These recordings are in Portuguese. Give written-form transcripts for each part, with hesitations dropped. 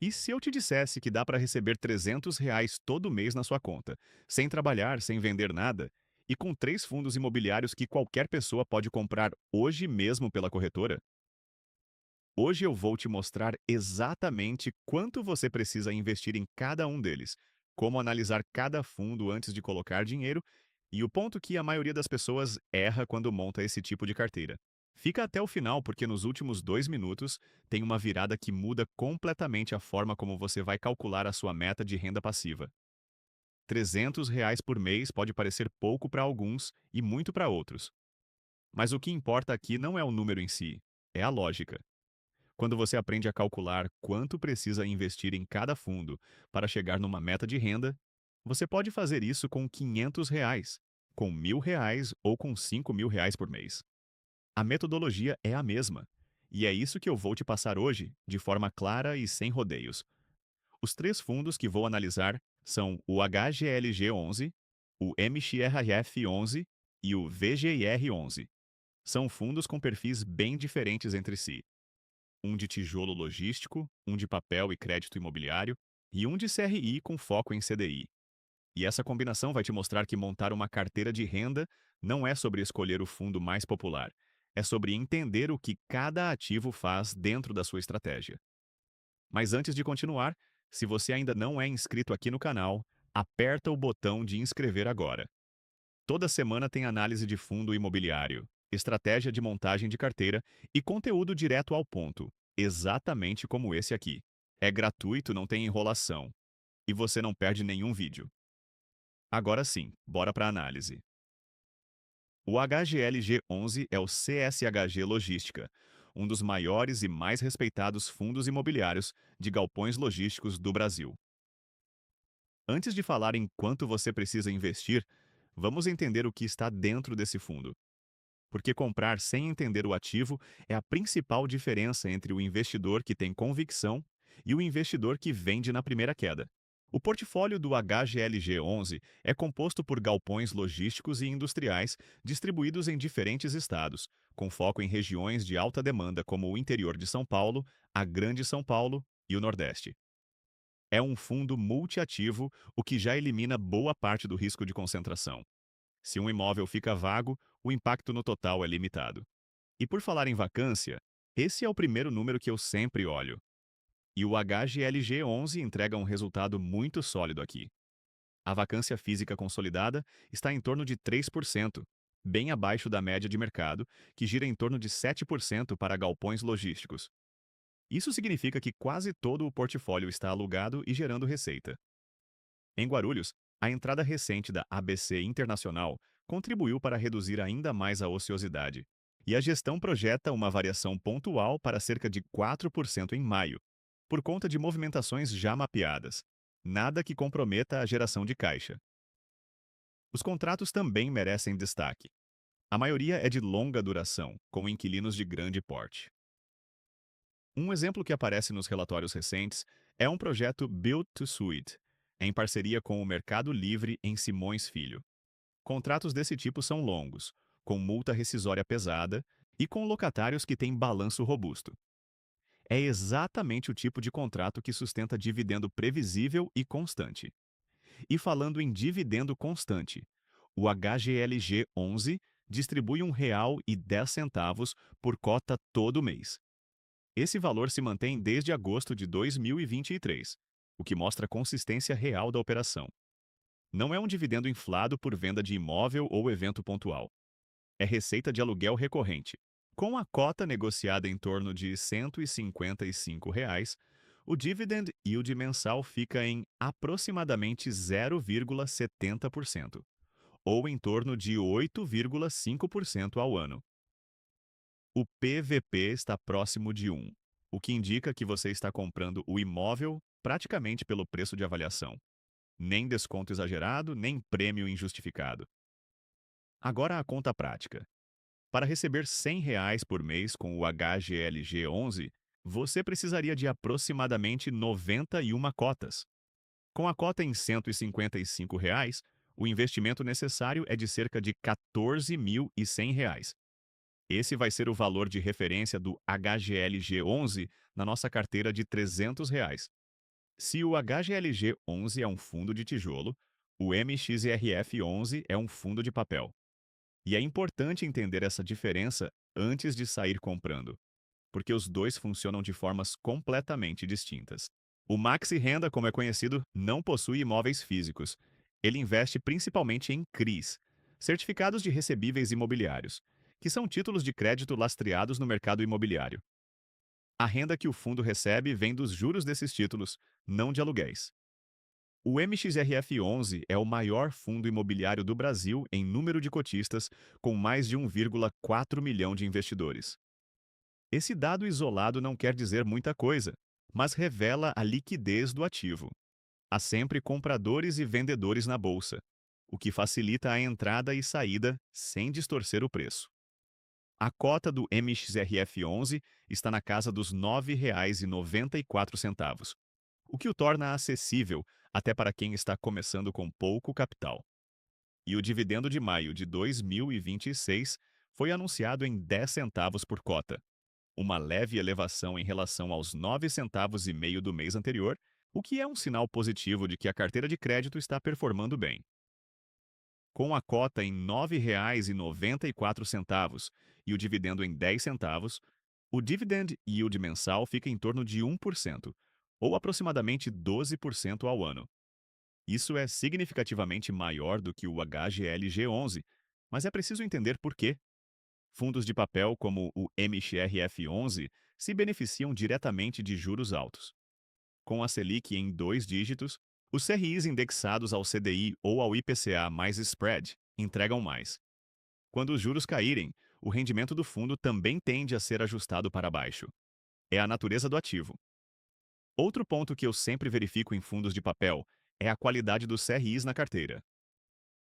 E se eu te dissesse que dá para receber R$ 300 todo mês na sua conta, sem trabalhar, sem vender nada, e com 3 fundos imobiliários que qualquer pessoa pode comprar hoje mesmo pela corretora? Hoje eu vou te mostrar exatamente quanto você precisa investir em cada um deles, como analisar cada fundo antes de colocar dinheiro e o ponto que a maioria das pessoas erra quando monta esse tipo de carteira. Fica até o final porque nos últimos 2 minutos tem uma virada que muda completamente a forma como você vai calcular a sua meta de renda passiva. R$ 300 por mês pode parecer pouco para alguns e muito para outros, mas o que importa aqui não é o número em si, é a lógica. Quando você aprende a calcular quanto precisa investir em cada fundo para chegar numa meta de renda, você pode fazer isso com R$ 500, com R$ 1.000 ou com R$ 5.000 por mês. A metodologia é a mesma, e é isso que eu vou te passar hoje, de forma clara e sem rodeios. Os 3 fundos que vou analisar são o HGLG11, o MXRF11 e o VGIR11. São fundos com perfis bem diferentes entre si, um de tijolo logístico, um de papel e crédito imobiliário e um de CRI com foco em CDI. E essa combinação vai te mostrar que montar uma carteira de renda não é sobre escolher o fundo mais popular, é sobre entender o que cada ativo faz dentro da sua estratégia. Mas antes de continuar, se você ainda não é inscrito aqui no canal, aperta o botão de inscrever agora. Toda semana tem análise de fundo imobiliário, estratégia de montagem de carteira e conteúdo direto ao ponto, exatamente como esse aqui. É gratuito, não tem enrolação. E você não perde nenhum vídeo. Agora sim, bora para a análise. O HGLG11 é o CSHG Logística, um dos maiores e mais respeitados fundos imobiliários de galpões logísticos do Brasil. Antes de falar em quanto você precisa investir, vamos entender o que está dentro desse fundo. Porque comprar sem entender o ativo é a principal diferença entre o investidor que tem convicção e o investidor que vende na primeira queda. O portfólio do HGLG11 é composto por galpões logísticos e industriais distribuídos em diferentes estados, com foco em regiões de alta demanda como o interior de São Paulo, a Grande São Paulo e o Nordeste. É um fundo multiativo, o que já elimina boa parte do risco de concentração. Se um imóvel fica vago, o impacto no total é limitado. E por falar em vacância, esse é o primeiro número que eu sempre olho. E o HGLG11 entrega um resultado muito sólido aqui. A vacância física consolidada está em torno de 3%, bem abaixo da média de mercado, que gira em torno de 7% para galpões logísticos. Isso significa que quase todo o portfólio está alugado e gerando receita. Em Guarulhos, a entrada recente da ABC Internacional contribuiu para reduzir ainda mais a ociosidade. E a gestão projeta uma variação pontual para cerca de 4% em maio, por conta de movimentações já mapeadas. Nada que comprometa a geração de caixa. Os contratos também merecem destaque. A maioria é de longa duração, com inquilinos de grande porte. Um exemplo que aparece nos relatórios recentes é um projeto Build to Suit, em parceria com o Mercado Livre em Simões Filho. Contratos desse tipo são longos, com multa rescisória pesada e com locatários que têm balanço robusto. É exatamente o tipo de contrato que sustenta dividendo previsível e constante. E falando em dividendo constante, o HGLG 11 distribui R$ 1,10 por cota todo mês. Esse valor se mantém desde agosto de 2023, o que mostra a consistência real da operação. Não é um dividendo inflado por venda de imóvel ou evento pontual. É receita de aluguel recorrente. Com a cota negociada em torno de R$ 155, o dividend yield mensal fica em aproximadamente 0,70%, ou em torno de 8,5% ao ano. O PVP está próximo de 1, o que indica que você está comprando o imóvel praticamente pelo preço de avaliação. Nem desconto exagerado, nem prêmio injustificado. Agora a conta prática. Para receber R$ 100 por mês com o HGLG11, você precisaria de aproximadamente 91 cotas. Com a cota em R$ 155, o investimento necessário é de cerca de R$ 14.100. Esse vai ser o valor de referência do HGLG11 na nossa carteira de R$ 300. Se o HGLG11 é um fundo de tijolo, o MXRF11 é um fundo de papel. E é importante entender essa diferença antes de sair comprando, porque os dois funcionam de formas completamente distintas. O Maxi Renda, como é conhecido, não possui imóveis físicos. Ele investe principalmente em CRIs, certificados de recebíveis imobiliários, que são títulos de crédito lastreados no mercado imobiliário. A renda que o fundo recebe vem dos juros desses títulos, não de aluguéis. O MXRF11 é o maior fundo imobiliário do Brasil em número de cotistas, com mais de 1,4 milhão de investidores. Esse dado isolado não quer dizer muita coisa, mas revela a liquidez do ativo. Há sempre compradores e vendedores na bolsa, o que facilita a entrada e saída sem distorcer o preço. A cota do MXRF11 está na casa dos R$ 9,94, o que o torna acessível até para quem está começando com pouco capital. E o dividendo de maio de 2026 foi anunciado em 10 centavos por cota, uma leve elevação em relação aos 9 centavos e meio do mês anterior, o que é um sinal positivo de que a carteira de crédito está performando bem. Com a cota em R$ 9,94 e o dividendo em 10 centavos, o dividend yield mensal fica em torno de 1%, ou aproximadamente 12% ao ano. Isso é significativamente maior do que o HGLG11, mas é preciso entender por quê. Fundos de papel como o MXRF11 se beneficiam diretamente de juros altos. Com a Selic em 2 dígitos, os CRIs indexados ao CDI ou ao IPCA mais spread entregam mais. Quando os juros caírem, o rendimento do fundo também tende a ser ajustado para baixo. É a natureza do ativo. Outro ponto que eu sempre verifico em fundos de papel é a qualidade dos CRIs na carteira.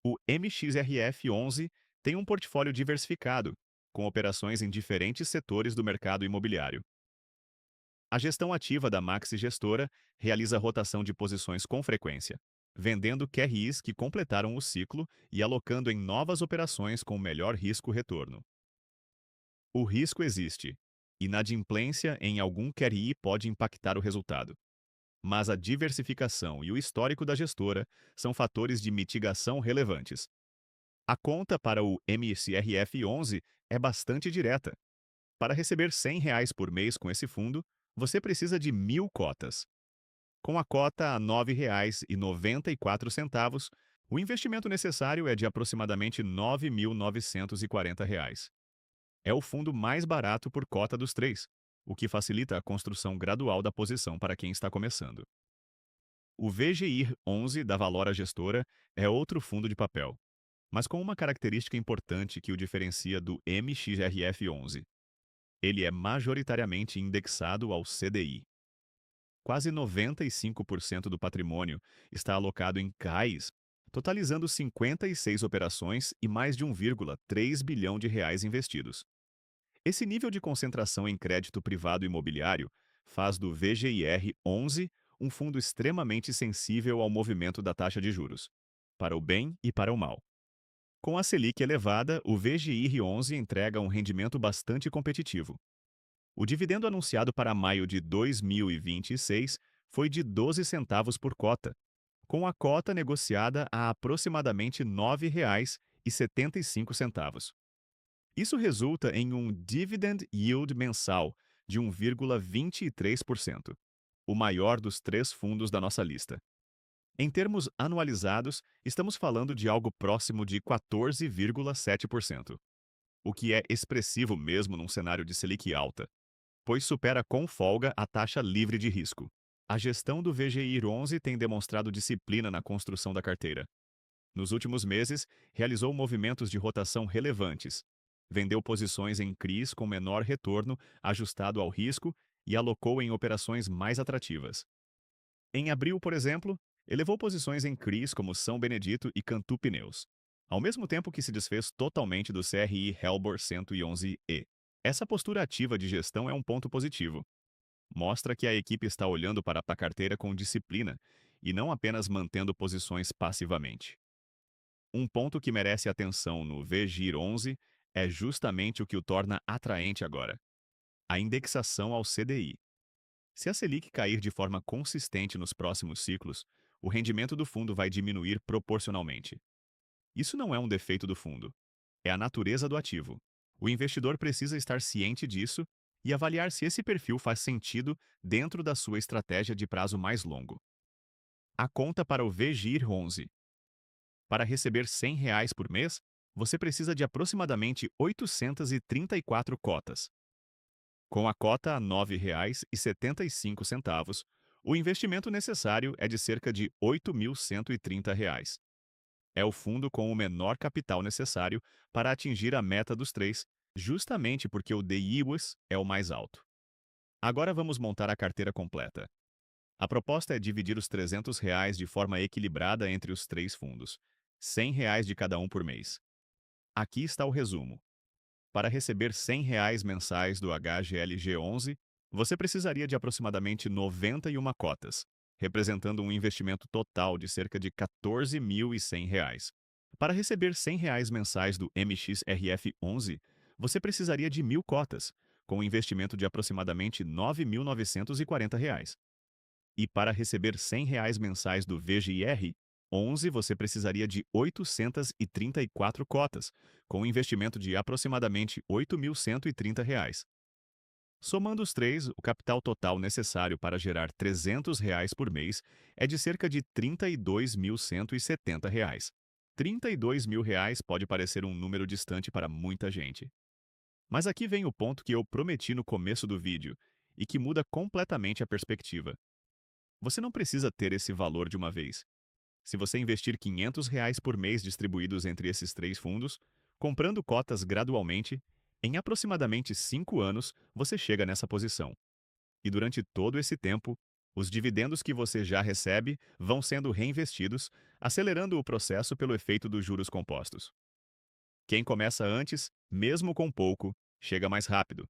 O MXRF11 tem um portfólio diversificado, com operações em diferentes setores do mercado imobiliário. A gestão ativa da Maxi Gestora realiza rotação de posições com frequência, vendendo QRIs que completaram o ciclo e alocando em novas operações com melhor risco-retorno. O risco existe. Inadimplência em algum QRI pode impactar o resultado. Mas a diversificação e o histórico da gestora são fatores de mitigação relevantes. A conta para o MCRF11 é bastante direta. Para receber R$ 100 por mês com esse fundo, você precisa de 1.000 cotas. Com a cota a R$ 9,94, o investimento necessário é de aproximadamente R$ 9.940. É o fundo mais barato por cota dos três, o que facilita a construção gradual da posição para quem está começando. O VGIR 11 da Valora Gestora é outro fundo de papel, mas com uma característica importante que o diferencia do MXRF 11. Ele é majoritariamente indexado ao CDI. Quase 95% do patrimônio está alocado em CAIs, totalizando 56 operações e mais de 1,3 bilhão de reais investidos. Esse nível de concentração em crédito privado imobiliário faz do VGIR 11 um fundo extremamente sensível ao movimento da taxa de juros, para o bem e para o mal. Com a Selic elevada, o VGIR 11 entrega um rendimento bastante competitivo. O dividendo anunciado para maio de 2026 foi de 12 centavos por cota, com a cota negociada a aproximadamente R$ 9,75. Isso resulta em um dividend yield mensal de 1,23%, o maior dos três fundos da nossa lista. Em termos anualizados, estamos falando de algo próximo de 14,7%, o que é expressivo mesmo num cenário de Selic alta, pois supera com folga a taxa livre de risco. A gestão do VGIR 11 tem demonstrado disciplina na construção da carteira. Nos últimos meses, realizou movimentos de rotação relevantes, vendeu posições em CRIs com menor retorno ajustado ao risco e alocou em operações mais atrativas. Em abril, por exemplo, elevou posições em CRIs como São Benedito e Cantu Pneus, ao mesmo tempo que se desfez totalmente do CRI Helbor 111E. Essa postura ativa de gestão é um ponto positivo. Mostra que a equipe está olhando para a carteira com disciplina e não apenas mantendo posições passivamente. Um ponto que merece atenção no VGIR 11 é justamente o que o torna atraente agora: a indexação ao CDI. Se a Selic cair de forma consistente nos próximos ciclos, o rendimento do fundo vai diminuir proporcionalmente. Isso não é um defeito do fundo, é a natureza do ativo. O investidor precisa estar ciente disso e avaliar se esse perfil faz sentido dentro da sua estratégia de prazo mais longo. A conta para o VGIR 11. Para receber R$ 100 por mês, você precisa de aproximadamente 834 cotas. Com a cota a R$ 9,75, o investimento necessário é de cerca de R$ 8.130. É o fundo com o menor capital necessário para atingir a meta dos três, justamente porque o DIWAS é o mais alto. Agora vamos montar a carteira completa. A proposta é dividir os R$ 300 de forma equilibrada entre os três fundos, R$ 100 de cada um por mês. Aqui está o resumo. Para receber R$ 100 mensais do HGLG11, você precisaria de aproximadamente 91 cotas, representando um investimento total de cerca de R$ 14.100. Para receber R$ 100 mensais do MXRF11, você precisaria de 1.000 cotas, com um investimento de aproximadamente R$ 9.940. E para receber R$ 100 mensais do VGIR 11, você precisaria de 834 cotas, com um investimento de aproximadamente R$ 8.130. Somando os três, o capital total necessário para gerar R$ 300 por mês é de cerca de R$ 32.170. R$ 32.000 pode parecer um número distante para muita gente. Mas aqui vem o ponto que eu prometi no começo do vídeo e que muda completamente a perspectiva. Você não precisa ter esse valor de uma vez. Se você investir R$ 500 por mês distribuídos entre esses três fundos, comprando cotas gradualmente, em aproximadamente 5 anos você chega nessa posição. E durante todo esse tempo, os dividendos que você já recebe vão sendo reinvestidos, acelerando o processo pelo efeito dos juros compostos. Quem começa antes, mesmo com pouco, chega mais rápido.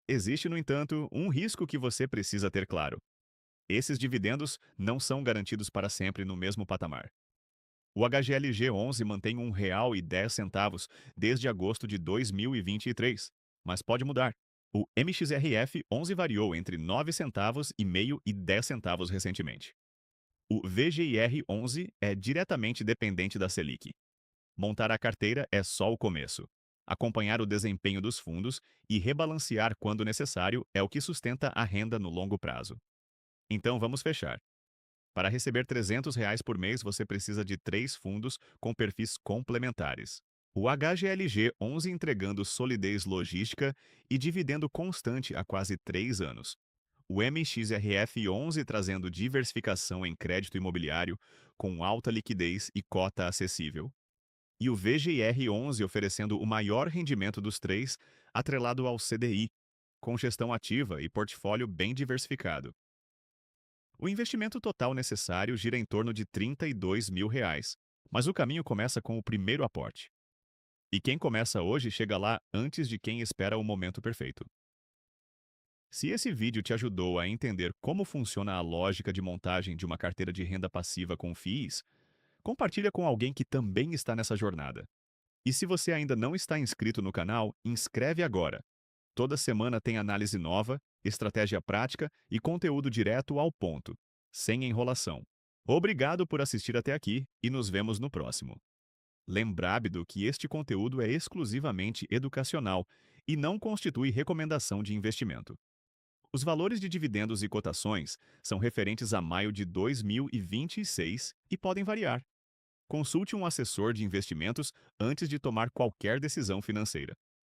Existe, no entanto, um risco que você precisa ter claro. Esses dividendos não são garantidos para sempre no mesmo patamar. O HGLG11 mantém R$ 1,10 desde agosto de 2023, mas pode mudar. O MXRF11 variou entre 9 centavos e meio e 10 centavos recentemente. O VGIR11 é diretamente dependente da Selic. Montar a carteira é só o começo. Acompanhar o desempenho dos fundos e rebalancear quando necessário é o que sustenta a renda no longo prazo. Então vamos fechar. Para receber R$ 300 por mês, você precisa de 3 fundos com perfis complementares. O HGLG 11 entregando solidez logística e dividendo constante há quase 3 anos. O MXRF 11 trazendo diversificação em crédito imobiliário com alta liquidez e cota acessível. E o VGIR 11 oferecendo o maior rendimento dos três, atrelado ao CDI, com gestão ativa e portfólio bem diversificado. O investimento total necessário gira em torno de R$ 32.000, mas o caminho começa com o primeiro aporte. E quem começa hoje chega lá antes de quem espera o momento perfeito. Se esse vídeo te ajudou a entender como funciona a lógica de montagem de uma carteira de renda passiva com FIIs, compartilha com alguém que também está nessa jornada. E se você ainda não está inscrito no canal, inscreve agora. Toda semana tem análise nova, estratégia prática e conteúdo direto ao ponto, sem enrolação. Obrigado por assistir até aqui e nos vemos no próximo. Lembrado que este conteúdo é exclusivamente educacional e não constitui recomendação de investimento. Os valores de dividendos e cotações são referentes a maio de 2026 e podem variar. Consulte um assessor de investimentos antes de tomar qualquer decisão financeira.